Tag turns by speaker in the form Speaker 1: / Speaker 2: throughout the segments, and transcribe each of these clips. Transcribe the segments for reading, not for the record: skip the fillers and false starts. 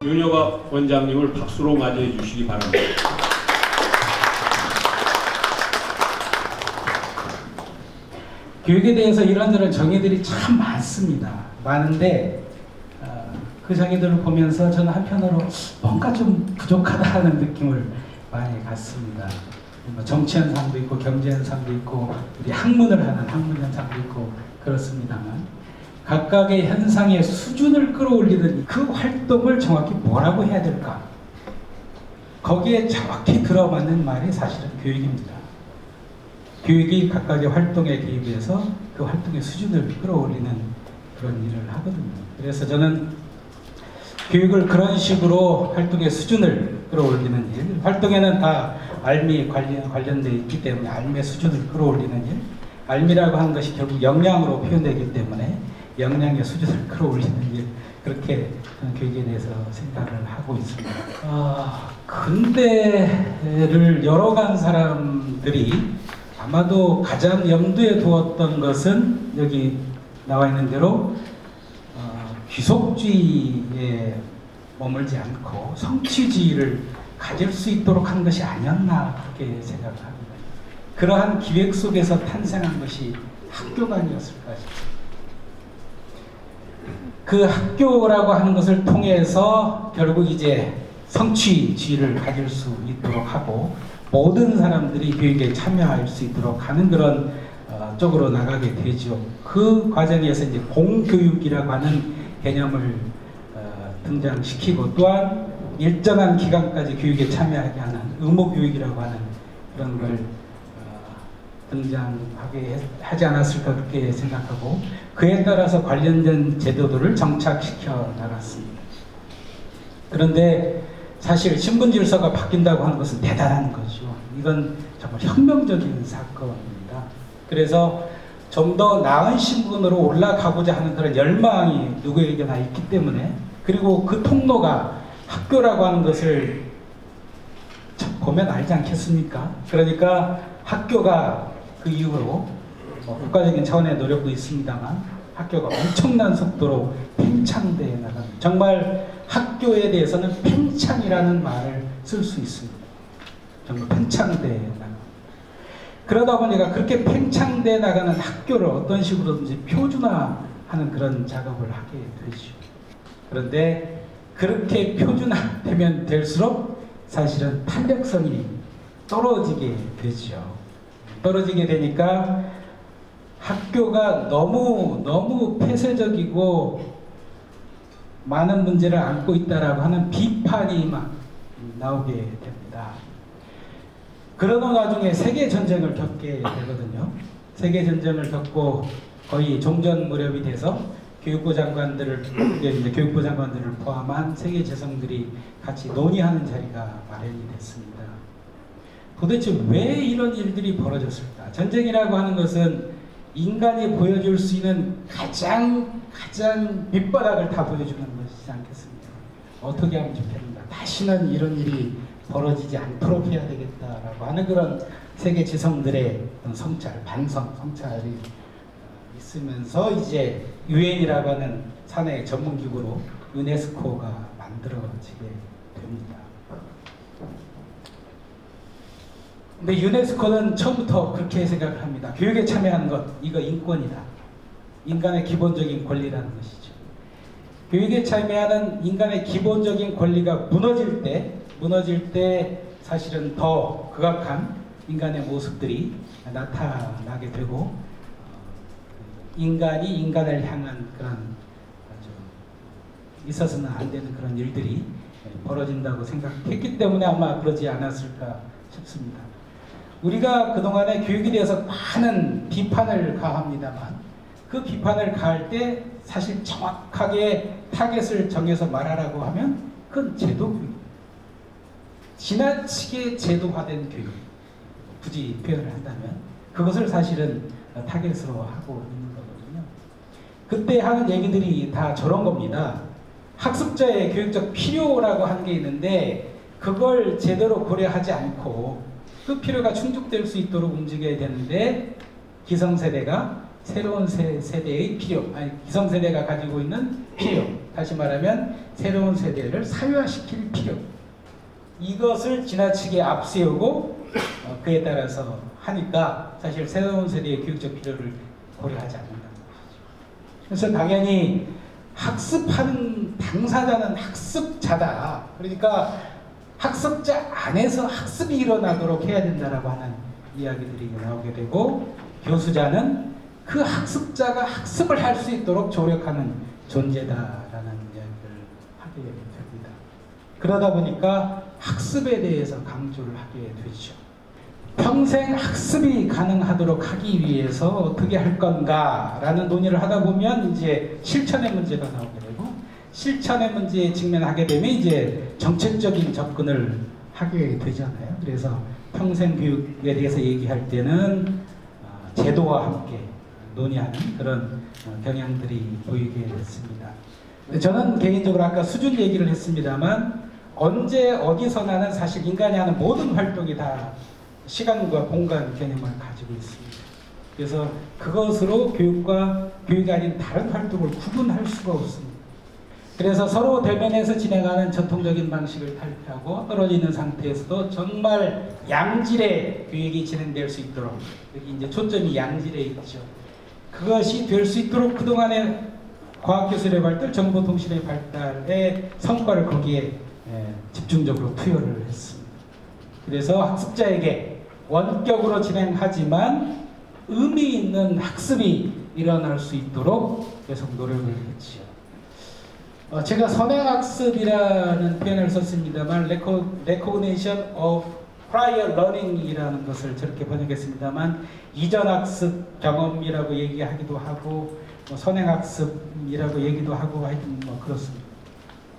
Speaker 1: 윤여갑 원장님을 박수로 맞이해 주시기 바랍니다.
Speaker 2: 교육에 대해서 이런저런 정의들이 참 많습니다. 많은데 그 정의들을 보면서 저는 한편으로 뭔가 좀 부족하다는 느낌을 많이 갖습니다. 정치 현상도 있고 경제 현상도 있고 우리 학문을 하는 학문 현상도 있고 그렇습니다만 각각의 현상의 수준을 끌어올리는 그 활동을 정확히 뭐라고 해야 될까? 거기에 정확히 들어맞는 말이 사실은 교육입니다. 교육이 각각의 활동에 대입해서 그 활동의 수준을 끌어올리는 그런 일을 하거든요. 그래서 저는 교육을 그런 식으로 활동의 수준을 끌어올리는 일, 활동에는 다 알미 관련되어 있기 때문에 알미의 수준을 끌어올리는 일, 알미라고 하는 것이 결국 역량으로 표현되기 때문에 역량의 수준을 끌어올리는 일, 그렇게 저는 교육에 대해서 생각을 하고 있습니다. 근대를 열어간 사람들이 아마도 가장 염두에 두었던 것은 여기 나와 있는 대로 귀속주의에 머물지 않고 성취주의를 가질 수 있도록 한 것이 아니었나 그렇게 생각을 합니다. 그러한 기획 속에서 탄생한 것이 학교가 아니었을까 싶습니다. 그 학교라고 하는 것을 통해서 결국 이제 성취주의를 가질 수 있도록 하고 모든 사람들이 교육에 참여할 수 있도록 하는 그런 쪽으로 나가게 되죠. 그 과정에서 이제 공교육이라고 하는 개념을 등장시키고 또한 일정한 기간까지 교육에 참여하게 하는 의무교육이라고 하는 그런 걸 등장하게 하지 않았을까 그렇게 생각하고 그에 따라서 관련된 제도들을 정착시켜 나갔습니다. 그런데 사실 신분 질서가 바뀐다고 하는 것은 대단한 거죠. 이건 정말 혁명적인 사건입니다. 그래서 좀 더 나은 신분으로 올라가고자 하는 그런 열망이 누구에게나 있기 때문에 그리고 그 통로가 학교라고 하는 것을 보면 알지 않겠습니까? 그러니까 학교가 그 이후로 국가적인 차원의 노력도 있습니다만 학교가 엄청난 속도로 팽창되어 나갑니다. 정말 학교에 대해서는 팽창이라는 말을 쓸 수 있습니다. 정말 팽창되어 나갑니다. 그러다 보니까 그렇게 팽창되어 나가는 학교를 어떤 식으로든지 표준화하는 그런 작업을 하게 되죠. 그런데 그렇게 표준화되면 될수록 사실은 탄력성이 떨어지게 되죠. 떨어지게 되니까 학교가 너무 폐쇄적이고 많은 문제를 안고 있다라고 하는 비판이 막 나오게 됩니다. 그러던 와중에 세계전쟁을 겪게 되거든요. 세계전쟁을 겪고 거의 종전 무렵이 돼서 교육부 장관들을 포함한 세계 재성들이 같이 논의하는 자리가 마련이 됐습니다. 도대체 왜 이런 일들이 벌어졌을까? 전쟁이라고 하는 것은 인간이 보여줄 수 있는 가장 밑바닥을 다 보여주는 것이지 않겠습니까? 어떻게 하면 좋겠는가? 다시는 이런 일이 벌어지지 않도록 해야 되겠다라고 하는 그런 세계 지성들의 성찰, 성찰이 있으면서 이제 유엔이라고 하는 산하의 전문기구로 유네스코가 만들어지게 됩니다. 근데 유네스코는 처음부터 그렇게 생각을 합니다. 교육에 참여하는 것, 이거 인권이다. 인간의 기본적인 권리라는 것이죠. 교육에 참여하는 인간의 기본적인 권리가 무너질 때 사실은 더 극악한 인간의 모습들이 나타나게 되고 인간이 인간을 향한 그런 있어서는 안 되는 그런 일들이 벌어진다고 생각했기 때문에 아마 그러지 않았을까 싶습니다. 우리가 그동안에 교육에 대해서 많은 비판을 가합니다만 그 비판을 가할 때 사실 정확하게 타겟을 정해서 말하라고 하면 그건 제도교육. 지나치게 제도화된 교육. 굳이 표현을 한다면 그것을 사실은 타겟으로 하고 있는 거거든요. 그때 하는 얘기들이 다 저런 겁니다. 학습자의 교육적 필요라고 하는 게 있는데 그걸 제대로 고려하지 않고 그 필요가 충족될 수 있도록 움직여야 되는데 기성세대가 새로운 세대의 필요, 아니 기성세대가 가지고 있는 필요, 다시 말하면 새로운 세대를 사회화시킬 필요, 이것을 지나치게 앞세우고 그에 따라서 하니까 사실 새로운 세대의 교육적 필요를 고려하지 않는다는 것이죠. 그래서 당연히 학습하는 당사자는 학습자다. 그러니까 학습자 안에서 학습이 일어나도록 해야 된다라고 하는 이야기들이 나오게 되고, 교수자는 그 학습자가 학습을 할 수 있도록 조력하는 존재다라는 이야기를 하게 됩니다. 그러다 보니까 학습에 대해서 강조를 하게 되죠. 평생 학습이 가능하도록 하기 위해서 어떻게 할 건가라는 논의를 하다 보면 이제 실천의 문제가 나오게 되고, 실천의 문제에 직면하게 되면 이제 정책적인 접근을 하게 되잖아요. 그래서 평생 교육에 대해서 얘기할 때는 제도와 함께 논의하는 그런 경향들이 보이게 됐습니다. 저는 개인적으로 아까 수준 얘기를 했습니다만, 언제 어디서나는 사실 인간이 하는 모든 활동이 다 시간과 공간 개념을 가지고 있습니다. 그래서 그것으로 교육과 교육이 아닌 다른 활동을 구분할 수가 없습니다. 그래서 서로 대면에서 진행하는 전통적인 방식을 탈피하고 떨어지는 상태에서도 정말 양질의 교육이 진행될 수 있도록, 여기 이제 초점이 양질에 있죠. 그것이 될 수 있도록 그동안의 과학기술의 발달, 정보통신의 발달의 성과를 거기에 집중적으로 투여를 했습니다. 그래서 학습자에게 원격으로 진행하지만 의미 있는 학습이 일어날 수 있도록 계속 노력을 했지요. 제가 선행학습이라는 표현을 썼습니다만, recognition of prior learning이라는 것을 저렇게 번역했습니다만, 이전 학습 경험이라고 얘기하기도 하고, 선행학습이라고 얘기도 하고, 하여튼 그렇습니다.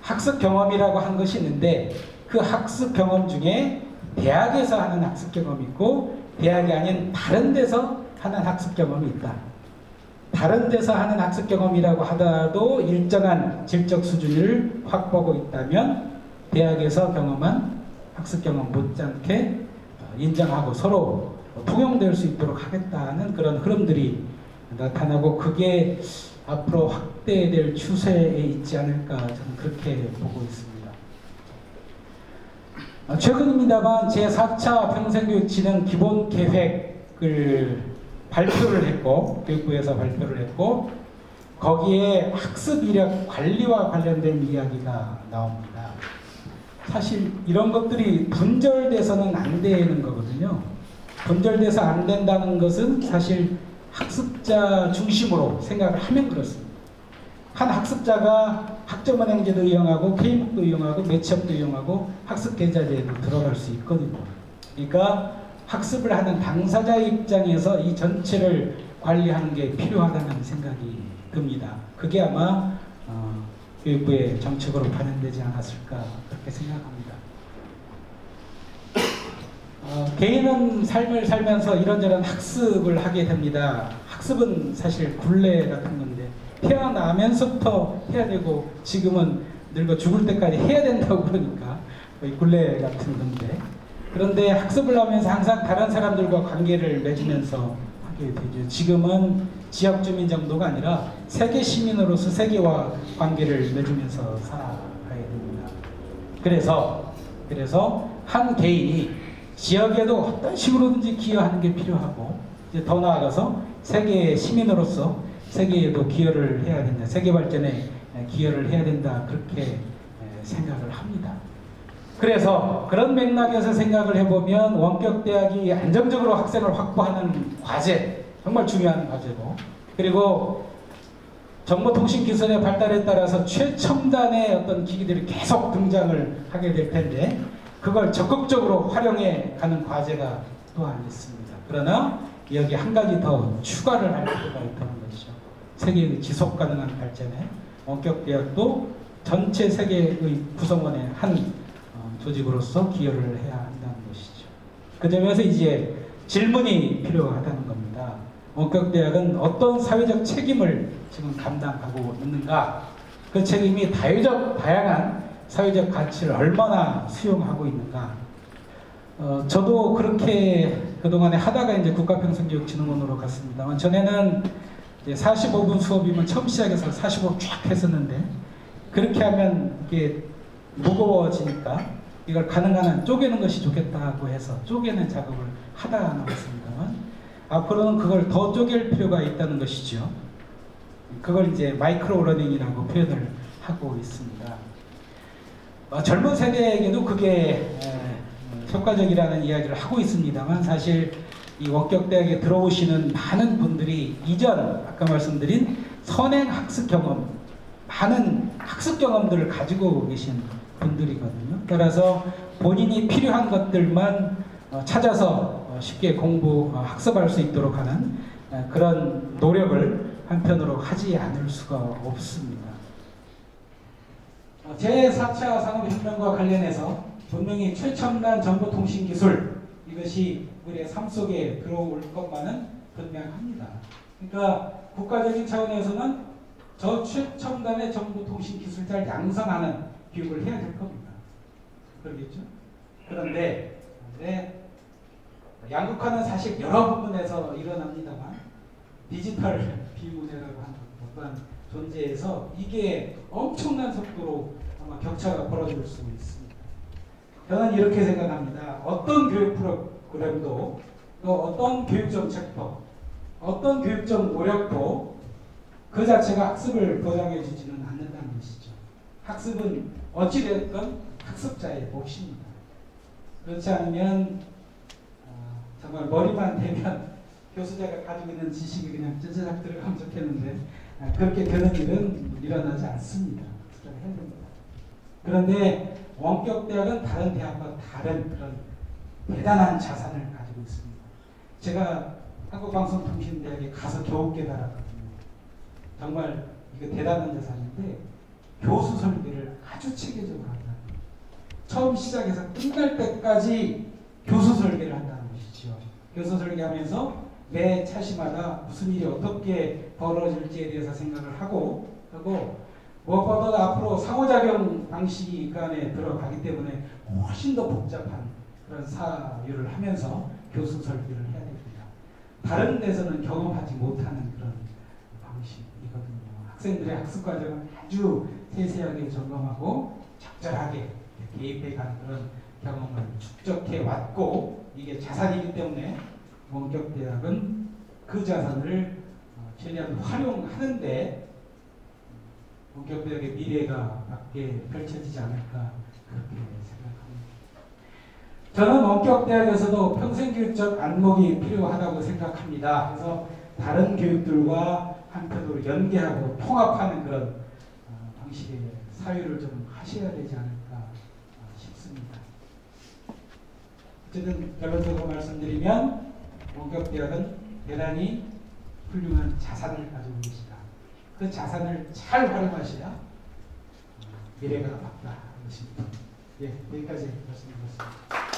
Speaker 2: 학습 경험이라고 한 것이 있는데, 그 학습 경험 중에 대학에서 하는 학습 경험이 있고, 대학이 아닌 다른 데서 하는 학습 경험이 있다. 다른 데서 하는 학습 경험이라고 하더라도 일정한 질적 수준을 확보하고 있다면, 대학에서 경험한 학습 경험 못지않게 인정하고 서로 통용될 수 있도록 하겠다는 그런 흐름들이 나타나고, 그게 앞으로 확대될 추세에 있지 않을까, 저는 그렇게 보고 있습니다. 최근입니다만 제4차 평생교육진흥 기본계획을 발표를 했고, 교육부에서 발표를 했고, 거기에 학습 이력 관리와 관련된 이야기가 나옵니다. 사실 이런 것들이 분절돼서는 안 되는 거거든요. 분절돼서 안 된다는 것은 사실 학습자 중심으로 생각을 하면 그렇습니다. 한 학습자가 학점은행제도 이용하고 K북도 이용하고 매치업도 이용하고 학습계좌제도 들어갈 수 있거든요. 그러니까 학습을 하는 당사자의 입장에서 이 전체를 관리하는 게 필요하다는 생각이 듭니다. 그게 아마 교육부의 정책으로 반영되지 않았을까, 그렇게 생각합니다. 개인은 삶을 살면서 이런저런 학습을 하게 됩니다. 학습은 사실 굴레 같은 건데, 태어나면서부터 해야 되고 지금은 늙어 죽을 때까지 해야 된다고 그러니까 거의 굴레 같은 건데, 그런데 학습을 하면서 항상 다른 사람들과 관계를 맺으면서 하게 되죠. 지금은 지역 주민 정도가 아니라 세계 시민으로서 세계와 관계를 맺으면서 살아가야 됩니다. 그래서 한 개인이 지역에도 어떤 식으로든지 기여하는 게 필요하고, 이제 더 나아가서 세계의 시민으로서 세계에도 기여를 해야 된다, 세계 발전에 기여를 해야 된다, 그렇게 생각을 합니다. 그래서 그런 맥락에서 생각을 해보면 원격대학이 안정적으로 학생을 확보하는 과제, 정말 중요한 과제고, 그리고 정보통신기술의 발달에 따라서 최첨단의 어떤 기기들이 계속 등장을 하게 될 텐데, 그걸 적극적으로 활용해 가는 과제가 또한 있습니다. 그러나 여기 한 가지 더 추가를 할 필요가 있다는 것이죠. 세계의 지속가능한 발전에 원격대학도 전체 세계의 구성원의 한 조직으로서 기여를 해야 한다는 것이죠. 그 점에서 이제 질문이 필요하다는 겁니다. 원격대학은 어떤 사회적 책임을 지금 감당하고 있는가? 그 책임이 다양한 사회적 가치를 얼마나 수용하고 있는가? 저도 그렇게 그동안에 하다가 이제 국가평생교육진흥원으로 갔습니다만, 전에는 이제 45분 수업이면 처음 시작해서 45분 쫙 했었는데 그렇게 하면 이게 무거워지니까 이걸 가능한 한 쪼개는 것이 좋겠다고 해서 쪼개는 작업을 하다가 나왔습니다만 앞으로는 그걸 더 쪼갤 필요가 있다는 것이죠. 그걸 이제 마이크로 러닝이라고 표현을 하고 있습니다. 젊은 세대에게도 그게 효과적이라는 이야기를 하고 있습니다만 사실 이 원격대학에 들어오시는 많은 분들이 이전 아까 말씀드린 선행 학습 경험 많은 학습 경험들을 가지고 계신 분들이거든요. 따라서 본인이 필요한 것들만 찾아서 쉽게 학습할 수 있도록 하는 그런 노력을 한편으로 하지 않을 수가 없습니다. 제4차 산업혁명과 관련해서 분명히 최첨단 정보통신기술 이것이 우리의 삶 속에 들어올 것만은 분명합니다. 그러니까 국가적인 차원에서는 저 최첨단의 정보통신기술자를 양성하는 교육을 해야 될 겁니다. 그러겠죠? 그런데 양극화는 사실 여러 부분에서 일어납니다만 디지털 비문화라고 하는 어떤 존재에서 이게 엄청난 속도로 아마 격차가 벌어질 수 있습니다. 저는 이렇게 생각합니다. 어떤 교육 프로그램도 또 어떤 교육정책도 어떤 교육적 노력도 그 자체가 학습을 보장해 주지는 않는다는 것이죠. 학습은 어찌됐든 학습자의 몫입니다. 그렇지 않으면 정말 머리만 대면 교수자가 가지고 있는 지식이 그냥 쩌저작 들어가면 좋겠는데 그렇게 되는 일은 일어나지 않습니다. 학습자가 해야 됩니다. 그런데 원격대학은 다른 대학과 다른 그런 대단한 자산을 가지고 있습니다. 제가 한국방송통신대학에 가서 겨우 깨달았거든요. 정말 이거 대단한 자산인데 교수 설계를 아주 체계적으로 한다는 거예요. 처음 시작해서 끝날 때까지 교수 설계를 한다는 것이죠. 교수 설계하면서 매 차시마다 무슨 일이 어떻게 벌어질지에 대해서 생각을 하고 무엇보다 앞으로 상호작용 방식이 그 안에 들어가기 때문에 훨씬 더 복잡한 그런 사유를 하면서 교수 설계를 해야 됩니다. 다른 데서는 경험하지 못하는 그런 방식이거든요. 학생들의 학습 과정을 아주 세세하게 점검하고 적절하게 개입해가는 그런 경험을 축적해 왔고 이게 자산이기 때문에 원격대학은 그 자산을 최대한 활용하는데 원격대학의 미래가 밖에 펼쳐지지 않을까 그렇게 생각합니다. 저는 원격대학에서도 평생교육적 안목이 필요하다고 생각합니다. 그래서 다른 교육들과 한편으로 연계하고 통합하는 그런 방식의 사유를 좀 하셔야 되지 않을까 싶습니다. 어쨌든 결론적으로 말씀드리면 원격대학은 대단히 훌륭한 자산을 가지고 계시다. 그 자산을 잘 활용하셔야 미래가 밝다. 예, 여기까지 말씀드렸습니다.